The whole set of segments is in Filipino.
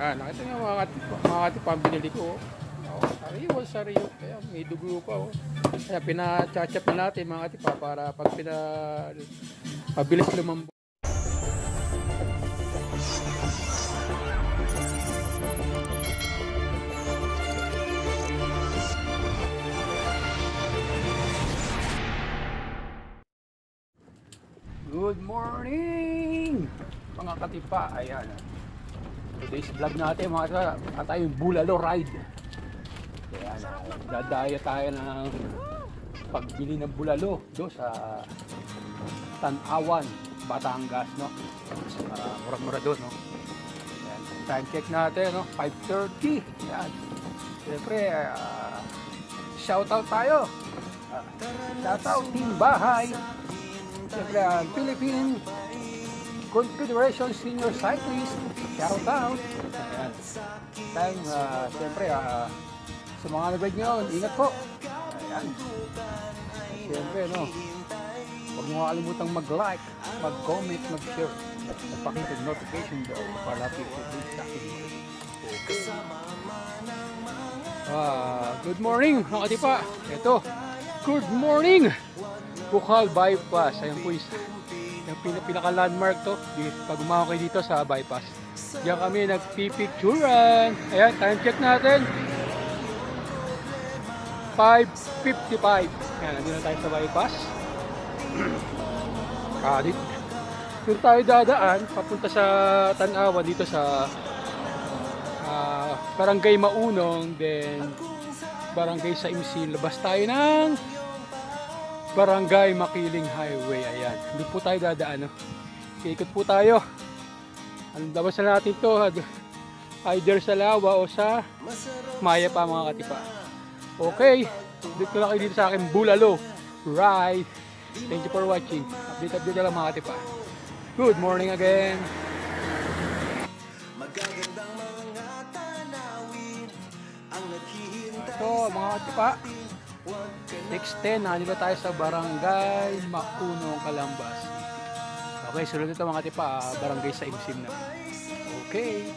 Nakita niyo mga katipa ang binili ko. Oh, sariwa. Kaya may dugo pa. Oh. Kaya pina-chachap na natin mga katipa para pag mabilis lumambot. Good morning mga katipa. Ayan. Today's vlog natin mga katipa, tayong Bulalo ride. Ayan. Dadaya tayo ng pagbili ng bulalo do sa Tanawan, Batangas, no? Murag-mura doon, no? Ayan. Time check natin, no? 5:30. Ayan. Siyempre, shoutout tayo. Shoutout Team Bahay. Siyempre, Philippine Confederation Senior Cyclist, shout out. Ayan. Tayong, siyempre, sa mga nag-ride ngayon, ingat po. Ayan. Siyempre, no, huwag mo kalimutang mag-like, mag-comment, mag-share, at pakita notification bell para update sa akin. Okay. Good morning, mga katipa. Ito, good morning. Bukal Bypass. Ayan po yung pinaka-landmark to. Pag umako kayo dito sa bypass. Diyan kami nagpipicturan. Ayan, time check natin. 5:55. Ayan, nandito na tayo sa bypass. Dito tayo dadaan. Papunta sa Tanawan dito sa Barangay Maunong. Then Barangay Saimsin. Labas tayo ng Barangay Makiling Highway. Ayan. Doon po tayo dadaan. No? Ikot po tayo. Ang labas na natin to. Either sa Lawa o sa Maya pa mga katipa. Okay. Dito na kayo dito sa akin Bulalo ride. Thank you for watching. Update na lang mga katipa. Good morning again. Ito mga katipa. 6:10, nandito tayo sa Barangay Maunong, Calambas. Okay, sunod ito mga tipa, Barangay Saimsin na. Okay.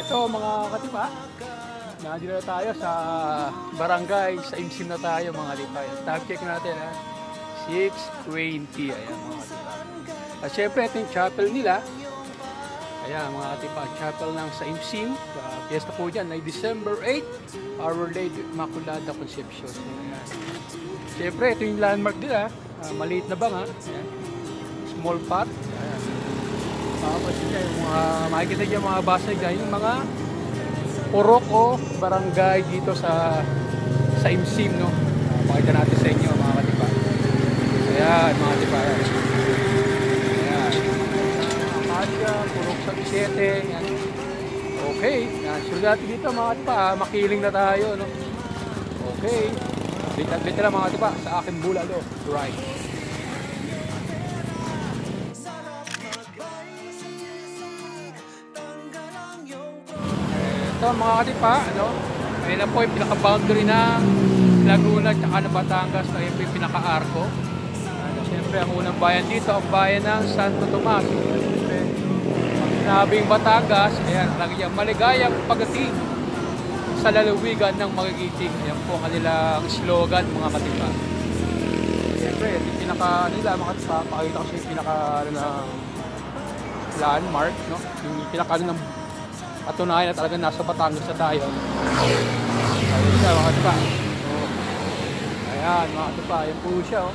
Ito mga katipa, nandito na tayo sa Barangay Saimsin na tayo mga tipa. Time check natin 6:20. Ayan mga tipa. At syempre ito yung chapel nila. Ayan mga katipa, chapel ng Saimsin. Fiesta po dyan ay December 8, Our Lady Immaculada Conception. Ayan. Siyempre, ito yung landmark nila. Maliit na banga. Ayan. Small pot. Ayan. Makikita dyan mga basay dyan. Yung mga purok o barangay dito sa Saimsin. No? Makita natin sa inyo mga katipa. Ayan mga katipa. Ayan. Purok sa 7. Yan. Okay. Sunod natin dito mga katipa. Makiling na tayo. No? Okay. Update na lang mga katipa sa aking Bulalo ride. Ito mga katipa. Ayun na po yung pinaka-boundary ng Laguna at saka ng Batangas. Ayun po yung pinaka-arco. Siyempre ang unang bayan dito ang bayan ng Santo Tomas. Nabing Batangas, ayan, lagyan maligayang pagdating sa lalawigan ng magigiting. Yan po ang kanilang slogan mga katipa. Siyempre, yung pinaka-nila mga katipa, pakita ko siya yung pinaka-ng landmark, no? Yung pinaka-ng patunayan na talaga nasa Batangas na tayo. Ayan siya mga katipa. Ayan mga katipa, yan po siya.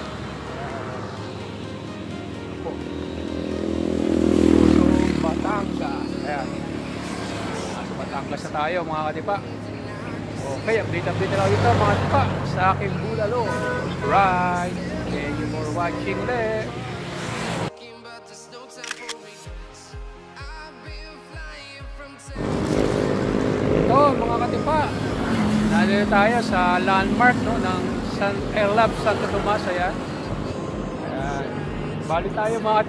Batangas. Ayan. Nasa Batangas na tayo mga katipa. Okay, update na lang dito mga katipa sa aking Bulalo ride. Thank you for watching ulit. Ito mga katipa, nandito tayo sa landmark no, ng Santo Tomas. Ayan. Bali tayo mga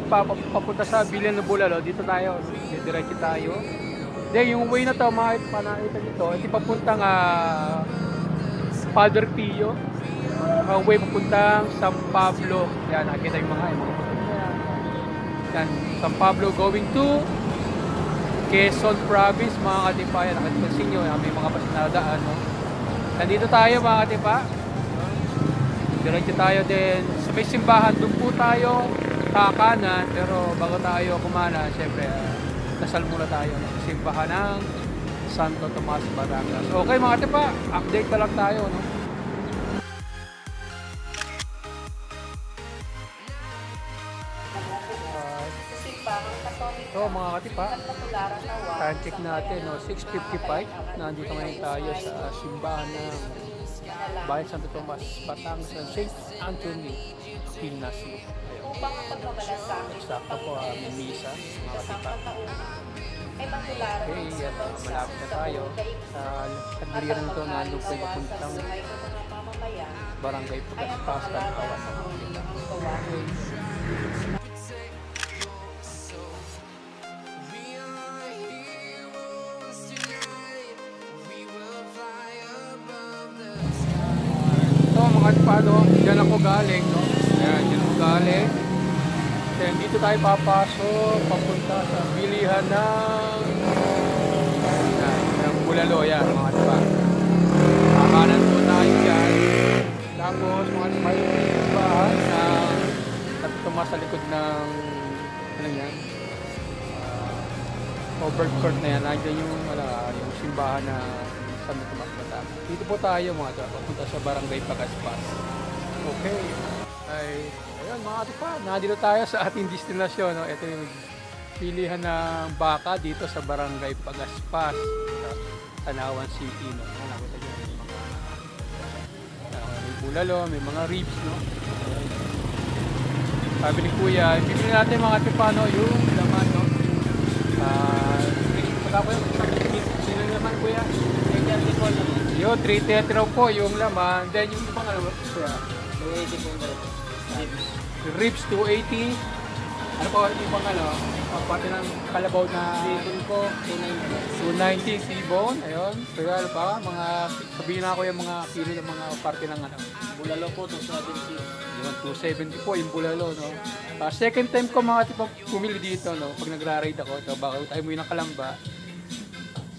papunta sa Bilian ng Bulalo. Dito tayo, diretso tayo. Then yung way na to, makikita dito, hindi papuntang Padre Pio. Highway papuntang San Pablo. Yan, nakikita yung mga yan, San Pablo going to Quezon Province, mga katipa. Yan, nakikita nyo, may mga bus na daan, no? Nandito tayo, mga katipa. Diretso tayo din sa may simbahan. Doon po tayo kakanan, pero bago tayo kumana, syempre, dasal muna tayo sa simbahan ng Santo Tomas, Batangas. Okay, mga katipa, update pa lang tayo, no? So mga katipa, time check natin, no? 6:55. Nandito ngayon tayo sa simbahan ng Bayan Santo Tomas, Batangas, St. Anthony, Pinasio. Sakto po, may misa, mga katipa. Okay, yan, malapit na tayo sa tagiliran nito na lupay papuntang Barangay Pagaspas, Tancawan. Paano, dyan ako galing, no? Ayan, dyan ako galing. Then dito tayo papasok, papunta sa bilihan ng Bulalo, yan, mga katipa. Kakanan po tayo dyan. Tapos, mga katipa, yung bahan na tumas sa likod ng, ano yan, covered court na yan. Nandiyan yung simbahan na Santo Tomas, Batangas. Dito po tayo, mga katipa, papunta sa Barangay Pagaspas. Okay. Ayun, mga katipa, nandito tayo sa ating destinasyon, no? Ito yung pilihan ng baka dito sa Barangay Pagaspas, sa Tanawan City, no? Nakita nyo, may bulalo, may mga ribs, no? Sabi ni Kuya, bibili natin, mga katipa, no? Yung laman, no? Sino naman, Kuya? Yung 330 raw po yung laman. Then yung ibang ano, Kuya? 280 po yung ribs 280. Ano po yung ibang ano, pati ng kalabaw na season ko 290 T-bone. Ayun, pero ano pa, mga sabihin na ako yung mga kilo ng mga parte ng ano, bulalo po 270. Yung 270 po yung bulalo, no. Second time ko mga tipo pumili dito, no, pag nagra-ride ako. So baka tayo mo ng Kalamba,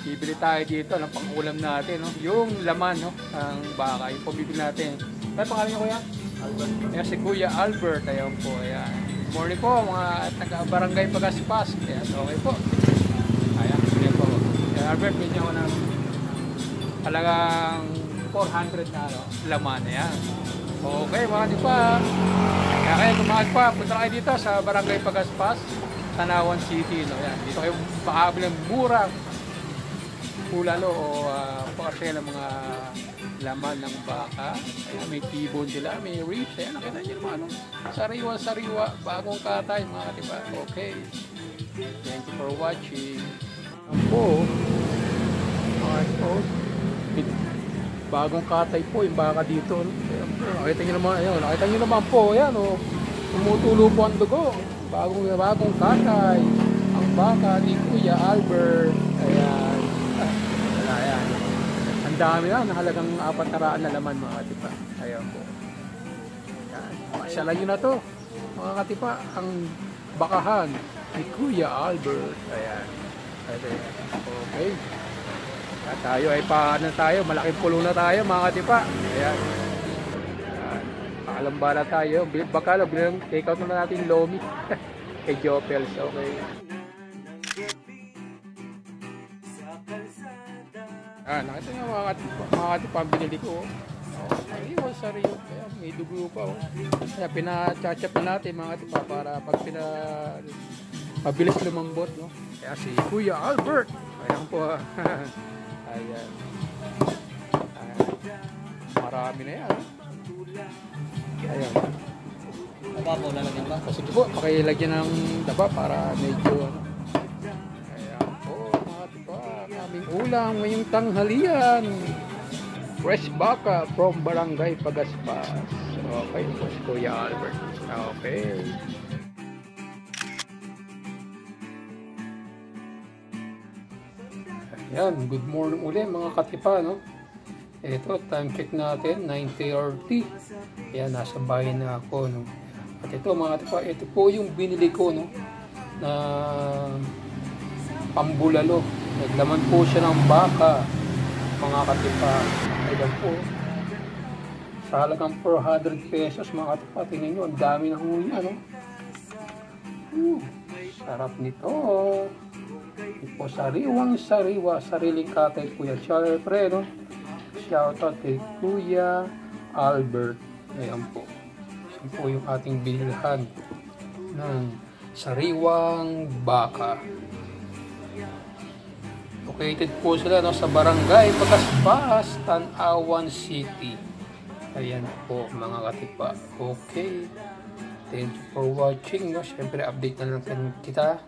bibili tayo dito ng pang-ulam natin, no. Yung laman, no, ng baka, yung pamibili natin. Ano pangalan niyo, Kuya? Albert. Ayan, si Kuya Albert. Ayan po. Ayan. Good morning po, mga taga-Barangay Pagaspas. Ayan, okay po. Ayan, ayan po. Ayan, Albert, medyo ako ng talagang 400 na laman. Ayan. Okay, mga katipa. Kaya kayo kumahal pa. Punta kayo dito sa Barangay Pagaspas, Tanawan City. No? Ayan, dito kayo makakabili ng murang bulalo o pakasya ng mga laman ng baka. Ayan, may T-bone sila, may ribs. Ayan, nakita nyo naman, ano? Sariwa-sariwa, bagong katay, mga katipa. Okay. Thank you for watching. Ayan po. Bagong katay po yung baka dito. Ayan po, nakita nyo naman, ayan, nakita nyo naman po, ayan, oh, tumutulo po ang dugo. Bagong katay. Ang baka ni Kuya Albert. Ayan. Ayan. Ang dami na, nahalagang 400 na laman, mga katipa. Ayan po. Ayan. Pasyalan nyo na to, mga katipa, ang bakahan ni Kuya Albert. Ayan. Okay. At tayo ay paano tayo, malaking pulo na tayo, mga katipa. Ayan. Pakalamba na tayo. Baka bilang take out na natin lomi kay Jopels. Okay. Nakita nyo mga katipa ang binili ko. Ayun, sariyo. May dugo pa. Kaya pinachachap na natin, mga katipa, para pag mabilis lumambot. No? Kaya si Kuya Albert. Ayan po. Ayan. Marami na yan. Ayan. Daba po, lalagyan ba? Sige po, pakilagyan ng daba para medyo ayan po, mga katipa, kaming ulam ngayong tanghalian. Fresh baka from Barangay Pagaspas. Okay, po si Kuya Albert. Okay. Ayan, good morning ulit, mga katipa, no? Ito, time check natin, 9:30. Ayan, nasa bahay na ako, no. At ito mga katipa, ito po yung binili ko, no, na pambulalo. Naglaman po siya ng baka, mga katipa. Ayan po. Sa halagang 400 pesos, mga katipa. Tingnan nyo, ang dami na huli, ano. Sarap nito. Ito po, sariwang-sariwa. Sariling katay po yan. Siyempre, no. Shoutout kay Kuya Albert. Ayan po. Yan po yung ating binilhan ng sariwang baka. Located po sila, no, sa Barangay Pagaspas, Tanawan City. Ayan po mga katipa. Okay. Thank you for watching. No? Siyempre update na lang kita